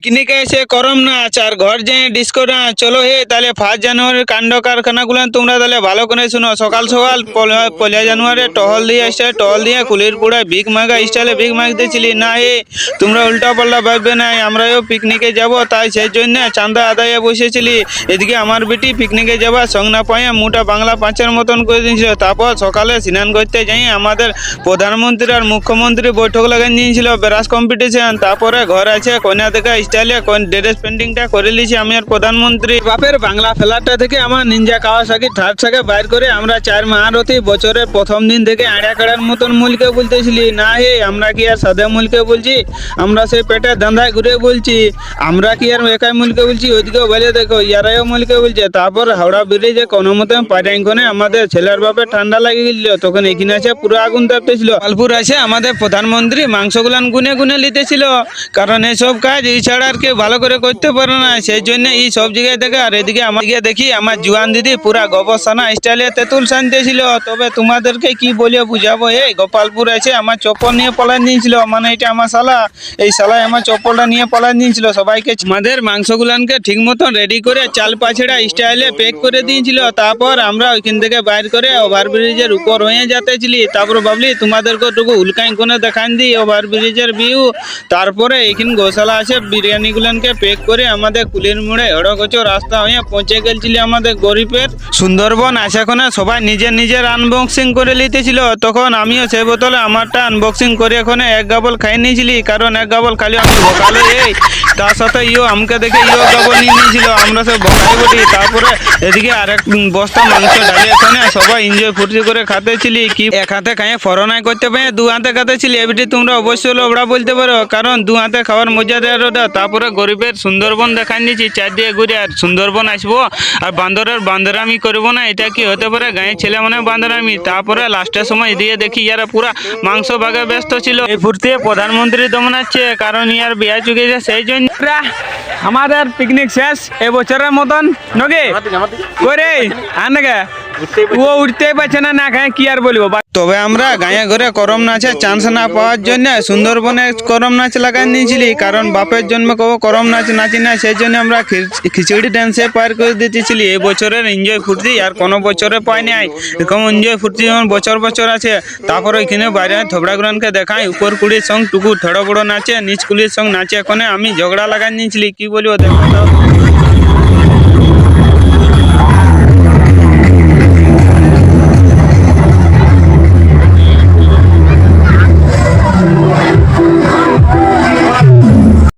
পিকনিকে এসে করম নাচ আর ঘর যে ডিস্কো ডান্স। চলো হে তাহলে 1 জানুয়ারির কাণ্ড কারখানাগুলো তোমরা তাহলে ভালো করে শুনো। সকাল সকাল 1 জানুয়ারি টহল দিয়ে আসছে, টহল দিয়ে কুলির পুড়ায় ভিক মাগা স্টাইলে ভিক মাগতেছিলি না। হে তোমরা উল্টা পাল্টা ভাববে না, আমরাও পিকনিকে যাব, তাই সেই জন্য চাঁদা আদায়ে বসেছিলি। এদিকে আমার বেটি পিকনিকে যাবার সঙ্গ না পায়ে মোটা বাংলা 5-এর মতন করে দিয়েছিল। তারপর সকালে স্নান করতে যাই আমাদের প্রধানমন্ত্রী আর মুখ্যমন্ত্রী বৈঠক লাগাই নিয়েছিল, ব্রাশ কম্পিটিশন। তারপরে ঘর আছে কন্যা দেখা স্টাইলে ড্রেস পেন্টিংটা করে নিয়েছি আমি আর প্রধানমন্ত্রী। বাপের বাংলা ফ্ল্যাটটা থেকে আমার নিনজা কাওয়াসাকি থার্ডটাকে বাইর করে আমরা 4 মহারথী বছরের প্রথম দিন থেকে আড়া কাড়ার মতন মূলকে বলতেছিলি না। হে আমরা কি আর সাদা মূলকে বলছি? আমরা সেই পেটের ধান্দায় ঘুরে বলছি। আমরা কি আর একাই মূলকে বলছি? ওইদিকেও বলে দেখো ইয়ারাও মূলকে বলছে। তারপর হাওড়া ব্রিজে কোনো মতে পাইরাইখনে আমাদের ছেলের বাপে ঠান্ডা লাগিয়ে গেছিল, তখন এখানে আছে পুরো আগুন তাপতেছিল। লালপুর আছে আমাদের প্রধানমন্ত্রী মাংসগুলান গুনে গুনে লিতেছিল, কারণ এইসব কাজ এই ছাড়া আর কেউ ভালো করে করতে পারে না। সেই জন্য এই সব জায়গায় দেখে। আর এদিকে আমার দিকে দেখি আমার জুয়ান দিদি পুরা গবসানা স্টাইলে তেঁতুল শানতেছিল। তবে তোমাদেরকে কি বলে বুঝাবো, এই গোপালপুর আছে আমার চপ্পল নিয়ে পলান নিয়েছিল, মানে এটা আমার শালা, এই শালায় আমার চপ্পলটা নিয়ে পলান নিয়েছিল সবাইকে। আমাদের মাংসগুলানকে ঠিক মতন রেডি করে চাল পাছেড়া স্টাইলে প্যাক করে দিয়েছিল। তারপর আমরা ওইখান থেকে বাইর করে ওভারব্রিজের উপর হয়ে যেতেছিলি। তারপর ভাবলি তোমাদেরকে টুকু উল্কাই কোনে দেখান দিই ওভারব্রিজের ভিউ। তারপরে এইখানে গোশালা আছে, বিরিয়ানি গুলানকে প্যাক করে আমাদের কুলির মোড়ে হড়কচো রাস্তা হয়ে পৌঁছে গেছিলি আমাদের গরিবের সুন্দরবন। আসাখনে সবাই নিজের নিজের আনবক্সিং করে নিতেছিল, তখন আমিও সেই বোতলে আমারটা আনবক্সিং করে এখানে এক গাবল খাই নিয়েছিলি, কারণ এক গাবল খালি আমি ভোকালে। এই তার সাথে ইও আমাকে দেখে ইও গাবল নিয়ে নিয়েছিল, আমরা সব ভোকাই বলি। তারপরে এদিকে আরেক বস্তা মাংস ঢালি এখানে সবাই এনজয় ফুর্তি করে খাতেছিলি। কি এক হাতে খাইয়ে ফরনাই করতে পারে, 2 হাতে খাতেছিলি। এবিটি তোমরা অবশ্যই লোবড়া বলতে পারো, কারণ 2 হাতে খাওয়ার মজা দেয়। তারপরে গরিবের সুন্দরবন দেখাই নিয়েছি, 4 দিয়ে ঘুরে। আর সুন্দরবন আসবো আর বান্দরামি করবো না, এটা কি হতে পারে? গাঁয়ের ছেলে মানে বান্দরামি। তারপরে লাস্টের সময় দিয়ে দেখি ইয়ারা পুরা মাংস ভাগে ব্যস্ত ছিল। এই ফুর্তি প্রধানমন্ত্রী দমনাচ্ছে, কারণ ইয়ার বিয়া চুকেছে, সেই জন্য আমাদের পিকনিক শেষ এবছরের মতন। নগে করে আনগে ও উঠতেই পারছে না, না খায় কি আর বলবো। তবে আমরা গাঁয়ে ঘরে করম নাচে চান্স না পাওয়ার জন্য সুন্দরবনে করম নাচ লাগাই নিয়েছিলি, কারণ বাপের জন্ম কেউ করম নাচ নাচি না। সেই জন্য আমরা খিচুড়ি ড্যান্সে পার করে দিতেছিলি। এই বছরের এনজয় ফুর্তি আর কোনো বছরে পাই নাই এরকম এনজয় ফুর্তি, যেমন বছর বছর আছে। তারপরে এখানে বাইরে থবড়াগুলানকে দেখাই, উপর কুড়ির সঙ্গ টুকু থড়ো বড়ো নাচে, নিচ কুলির সঙ্গ নাচে। এখানে আমি ঝগড়া লাগাই নিয়েছিলি, কি বলবো দেখো।